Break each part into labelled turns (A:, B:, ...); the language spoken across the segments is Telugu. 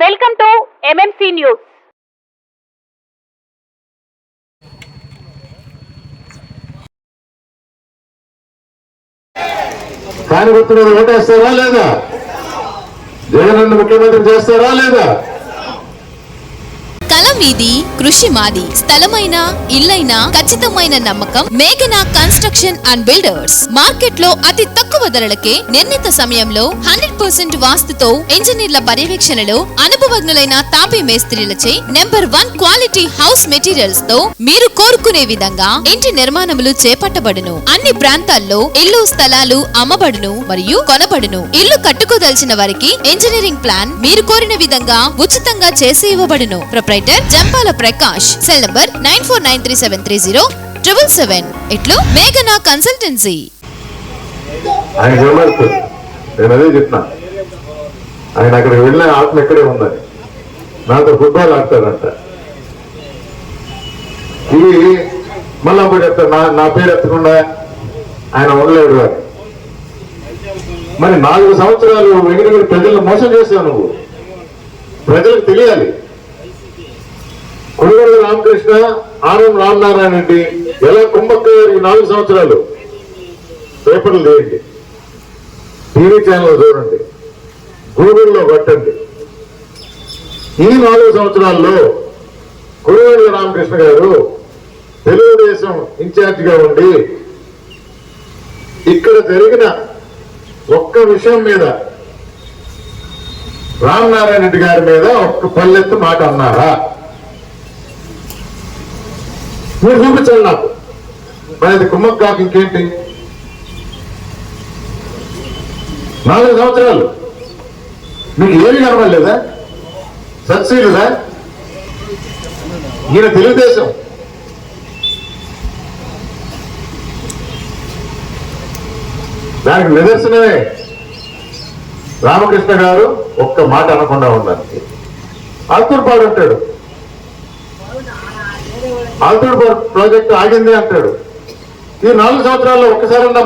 A: Welcome to MMC news.
B: కాని గుర్తు మీద ఓటేస్తారా లేదా? జగన్ ముఖ్యమంత్రి చేస్తారా లేదా?
C: కలం వీధి, కృషి మాది. స్థలమైన ఇల్లైనా ఖచ్చితమైన నమ్మకం మేఘనా కన్స్ట్రక్షన్ అండ్ బిల్డర్స్. మార్కెట్ లో అతి తక్కువ ధరలకే నిర్ణీత సమయంలో 100% వాస్తుతో ఇంజనీర్ల పర్యవేక్షణలో అనుభవజ్ఞులైన తాపీ మేస్త్రీలచే నెంబర్ 1 క్వాలిటీ హౌస్ మెటీరియల్స్ తో మీరు కోరుకునే విధంగా ఇంటి నిర్మాణములు చేపట్టబడును. అన్ని ప్రాంతాల్లో ఇల్లు స్థలాలు అమ్మబడును మరియు కొనబడును. ఇల్లు కట్టుకోదలిచిన వారికి ఇంజనీరింగ్ ప్లాన్ మీరు కోరిన విధంగా ఉచితంగా చేసి ఇవ్వబడును. Proprietor Jampala Prakash. Cell number 9493307777. ఇట్లు మేఘనా కన్సల్టెన్సీ.
B: ఆయన గమనిస్తుంది. నేను అదే చెప్తున్నా, ఆయన అక్కడికి వెళ్ళిన ఆత్మ ఎక్కడే ఉందని. నాతో ఫుట్బాల్ ఆడతాడంట. ఇవి మళ్ళా పోయి చెప్తాడు, నా పేరు ఎత్తకుండా ఆయన ఉండలేడు అని. మరి 4 సంవత్సరాలు వెంకటగిరి ప్రజలను మోసం చేశావు నువ్వు. ప్రజలకు తెలియాలి. కొడుగొండ రామకృష్ణ, ఆర్ఎం రామనారాయణ రెడ్డి ఎలా కుంభక్కయ్యారు ఈ 4 సంవత్సరాలు. పేపర్లు తీయండి, టీవీ ఛానల్ చూడండి, గూగుల్లో కొట్టండి. ఈ 4 సంవత్సరాల్లో కొడుగొండ రామకృష్ణ గారు తెలుగుదేశం ఇన్ఛార్జిగా ఉండి ఇక్కడ జరిగిన ఒక్క విషయం మీద రామనారాయణ రెడ్డి గారి మీద ఒక్క పల్లెత్తు మాట అన్నారా? మీరు చూపించండి నాకు. మరి అది కుమ్మక్ కాక ఇంకేంటి? 4 సంవత్సరాలు మీకు ఏమి కనబడలేదా? సబ్సిడీదా? ఈయన తెలుగుదేశం. దానికి నిదర్శనమే రామకృష్ణ గారు ఒక్క మాట అనకుండా ఉన్నారు. ఆల్తూర్పాడు అంటాడు, ఆల్తూర్పాడు ప్రాజెక్టు ఆగింది అంటాడు. ఈ 4 సంవత్సరాల్లో ఒక్కసారన్నా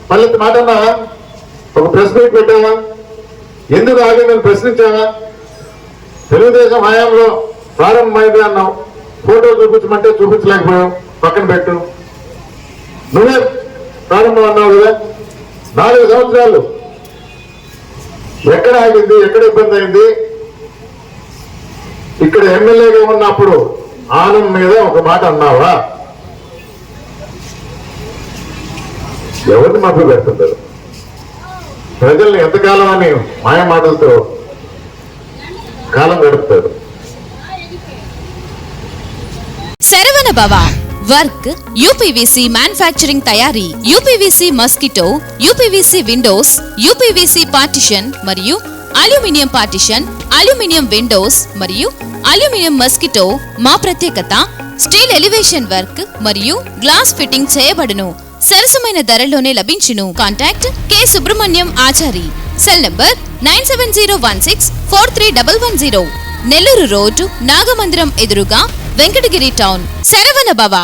B: పల్లెత్తి మాట అన్నావా? ఒక ప్రెస్ మీట్ పెట్టావా? ఎందుకు ఆగిందని ప్రశ్నించావా? తెలుగుదేశం హయాంలో ప్రారంభమైంది అన్నావు. ఫోటో చూపించమంటే చూపించలేకపోయావు, పక్కన పెట్టు. నువ్వే ప్రారంభం అన్నావు కదా. 4 సంవత్సరాలు ఎక్కడ ఆగింది? ఎక్కడ ఇబ్బంది అయింది? ఇక్కడ ఎమ్మెల్యేగా ఉన్నప్పుడు ఆనంద్ మీద ఒక మాట అన్నావా? ఎవరిని మభ్య పెడుతుంటారు? ప్రజల్ని ఎంతకాలం అని మాయ మాటలతో కాలం గడుపుతారు.
C: శరవణ భవ వర్క్ యూపీవీసీ మ్యానుఫ్యాక్చరింగ్ తయారీ, UPVC mosquito, UPVC Windows, UPVC partition మరియు అల్యూమినియం పార్టిషన్, అల్యూమినియం విండోస్ మరియు అల్యూమినియం మస్కిటో. మా ప్రత్యేకత స్టీల్ ఎలివేషన్ వర్క్ మరియు గ్లాస్ ఫిట్టింగ్ చేయబడును. సరసమైన ధరలోనే లభించును. Contact K Subrahmanyam Achari. Cell number 9701643110. Nellore road, Nagamandiram ఎదురుగా, వెంకటగిరి టౌన్. శరవణ భవ.